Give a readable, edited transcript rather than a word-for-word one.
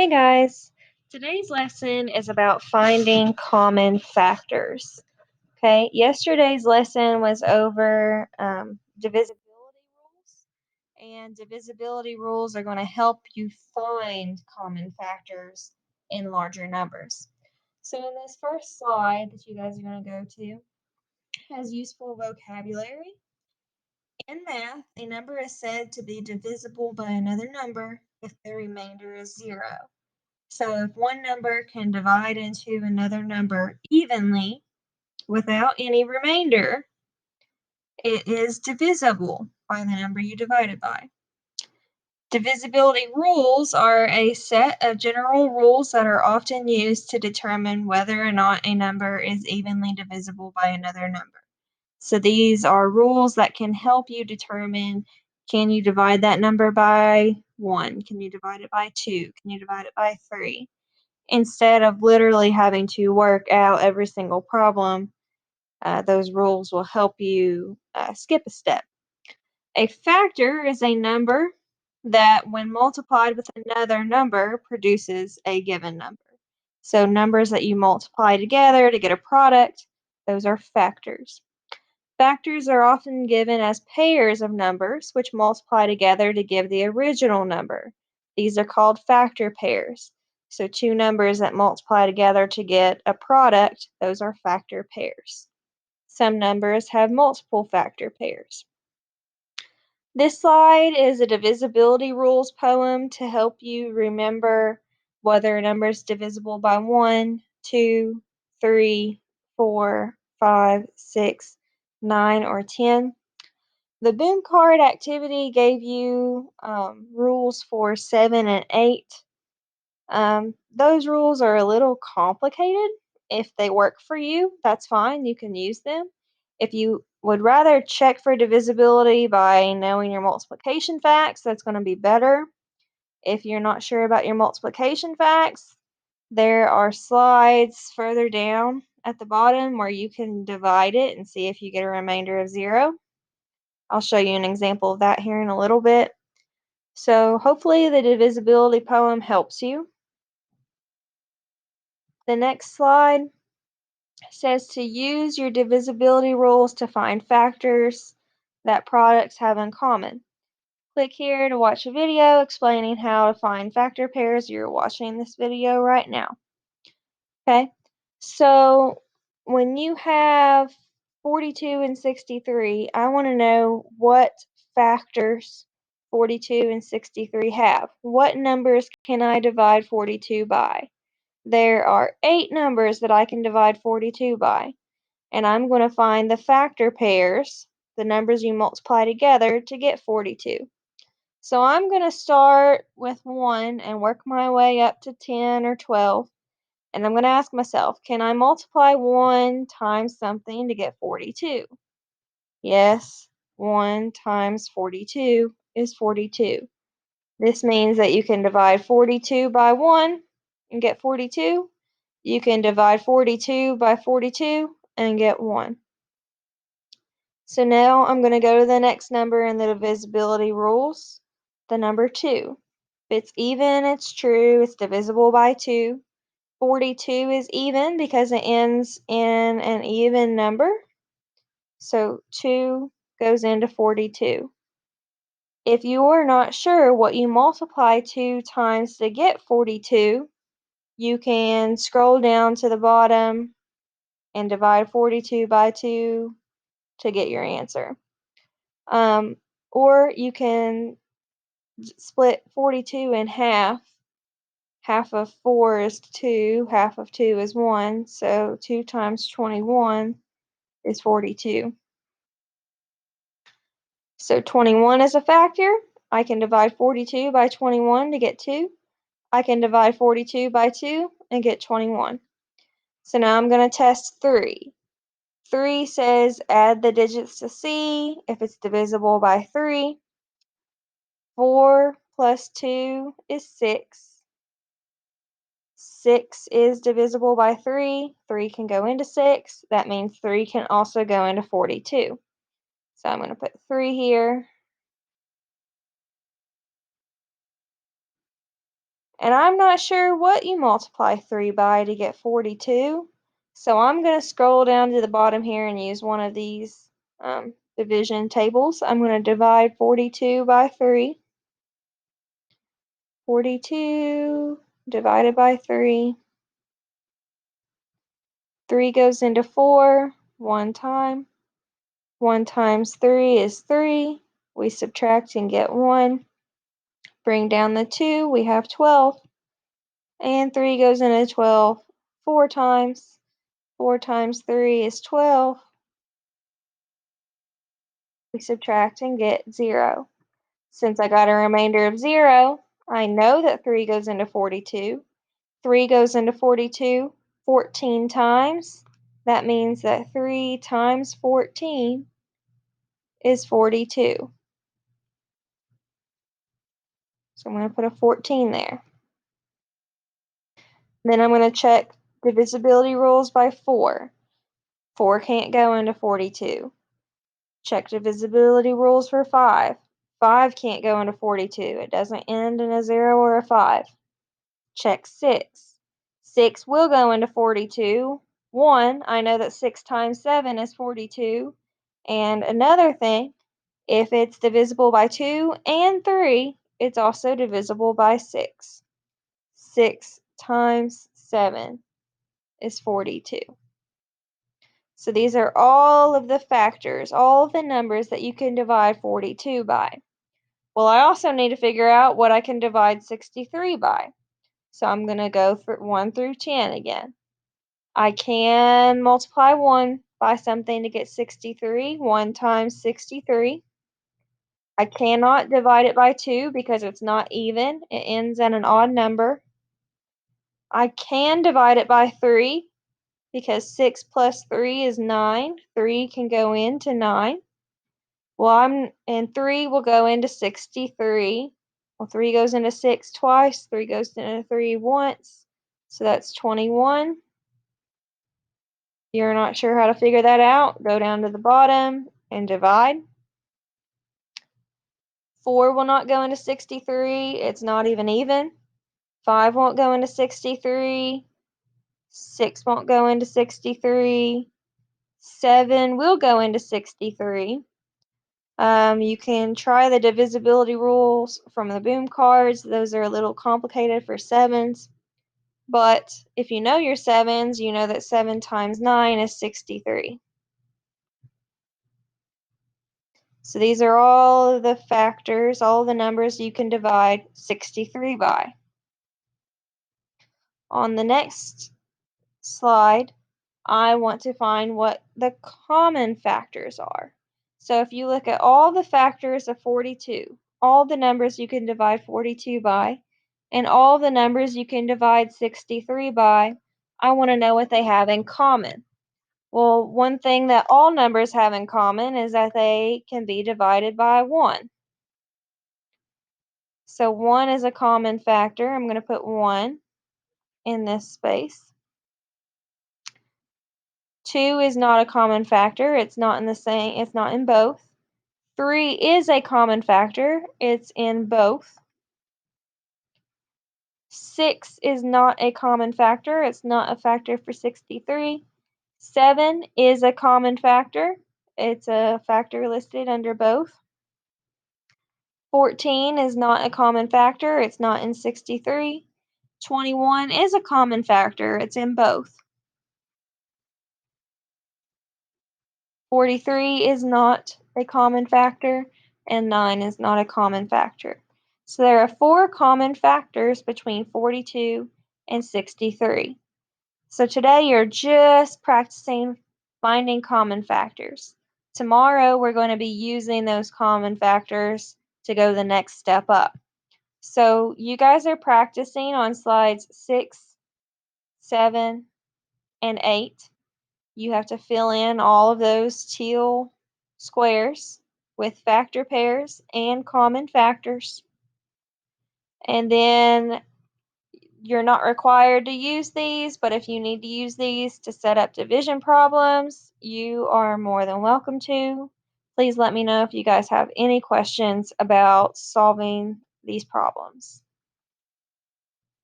Hey guys, today's lesson is about finding common factors. Okay, yesterday's lesson was over divisibility rules, and divisibility rules are going to help you find common factors in larger numbers. So, in this first slide that you guys are going to go to, has useful vocabulary. In math, a number is said to be divisible by another number if the remainder is zero. So if one number can divide into another number evenly without any remainder, it is divisible by the number you divided by. Divisibility rules are a set of general rules that are often used to determine whether or not a number is evenly divisible by another number. So these are rules that can help you determine, can you divide that number by 1? Can you divide it by 2? Can you divide it by 3? Instead of literally having to work out every single problem, those rules will help you skip a step. A factor is a number that, when multiplied with another number, produces a given number. So numbers that you multiply together to get a product, those are factors. Factors are often given as pairs of numbers which multiply together to give the original number. These are called factor pairs. So two numbers that multiply together to get a product, those are factor pairs. Some numbers have multiple factor pairs. This slide is a divisibility rules poem to help you remember whether a number is divisible by 1, 2, 3, 4, 5, 6, 9, or 10. The Boom card activity gave you rules for 7 and 8. Those rules are a little complicated. If they work for you, that's fine. You can use them. If you would rather check for divisibility by knowing your multiplication facts, that's going to be better. If you're not sure about your multiplication facts, there are slides further down at the bottom where you can divide it and see if you get a remainder of 0. I'll show you an example of that here in a little bit. So hopefully the divisibility poem helps you. The next slide says to use your divisibility rules to find factors that products have in common. Click here to watch a video explaining how to find factor pairs. You're watching this video right now. Okay, so when you have 42 and 63, I want to know what factors 42 and 63 have. What numbers can I divide 42 by? There are 8 numbers that I can divide 42 by, and I'm going to find the factor pairs, the numbers you multiply together to get 42. So I'm going to start with 1 and work my way up to 10 or 12. And I'm going to ask myself, can I multiply 1 times something to get 42? Yes, 1 times 42 is 42. This means that you can divide 42 by 1 and get 42. You can divide 42 by 42 and get 1. So now I'm going to go to the next number in the divisibility rules, the number 2. If it's even, it's true, it's divisible by 2. 42 is even because it ends in an even number. So 2 goes into 42. If you are not sure what you multiply 2 times to get 42, you can scroll down to the bottom and divide 42 by 2 to get your answer. Or you can split 42 in half. Half of 4 is 2, half of 2 is 1, so 2 times 21 is 42. So 21 is a factor. I can divide 42 by 21 to get 2. I can divide 42 by 2 and get 21. So now I'm going to test 3. 3 says add the digits to see if it's divisible by 3. 4 plus 2 is 6. 6 is divisible by 3. 3 can go into 6. That means 3 can also go into 42. So I'm going to put 3 here. And I'm not sure what you multiply 3 by to get 42. So I'm going to scroll down to the bottom here and use one of these division tables. I'm going to divide 42 by 3. 42 divided by 3. 3 goes into 4 one time. 1 times 3 is 3. We subtract and get 1. Bring down the 2, we have 12. And 3 goes into 12 4 times. 4 times 3 is 12. We subtract and get 0. Since I got a remainder of 0, I know that 3 goes into 42. 3 goes into 42 14 times. That means that 3 times 14 is 42. So I'm going to put a 14 there. Then I'm going to check divisibility rules by 4. 4 can't go into 42. Check divisibility rules for 5. 5 can't go into 42. It doesn't end in a 0 or a 5. Check 6. 6 will go into 42. 1, I know that 6 times 7 is 42. And another thing, if it's divisible by 2 and 3, it's also divisible by 6. 6 times 7 is 42. So these are all of the factors, all of the numbers that you can divide 42 by. Well, I also need to figure out what I can divide 63 by. So I'm going to go for 1 through 10 again. I can multiply 1 by something to get 63. 1 times 63. I cannot divide it by 2 because it's not even. It ends in an odd number. I can divide it by 3 because 6 plus 3 is 9. 3 can go into 9. Well, and 3 will go into 63. Well, 3 goes into 6 twice. 3 goes into 3 once. So that's 21. You're not sure how to figure that out? Go down to the bottom and divide. 4 will not go into 63. It's not even. 5 won't go into 63. 6 won't go into 63. 7 will go into 63. You can try the divisibility rules from the boom cards. Those are a little complicated for 7s. But if you know your 7s, you know that 7 times 9 is 63. So these are all the factors, all the numbers you can divide 63 by. On the next slide, I want to find what the common factors are. So if you look at all the factors of 42, all the numbers you can divide 42 by, and all the numbers you can divide 63 by, I want to know what they have in common. Well, one thing that all numbers have in common is that they can be divided by 1. So 1 is a common factor. I'm going to put 1 in this space. 2 is not a common factor. It's not in both. 3 is a common factor. It's in both. 6 is not a common factor. It's not a factor for 63. 7 is a common factor. It's a factor listed under both. 14 is not a common factor. It's not in 63. 21 is a common factor. It's in both. 43 is not a common factor, and 9 is not a common factor. So there are 4 common factors between 42 and 63. So today you're just practicing finding common factors. Tomorrow we're going to be using those common factors to go the next step up. So you guys are practicing on slides 6, 7, and 8. You have to fill in all of those teal squares with factor pairs and common factors. And then you're not required to use these, but if you need to use these to set up division problems, you are more than welcome to. Please let me know if you guys have any questions about solving these problems.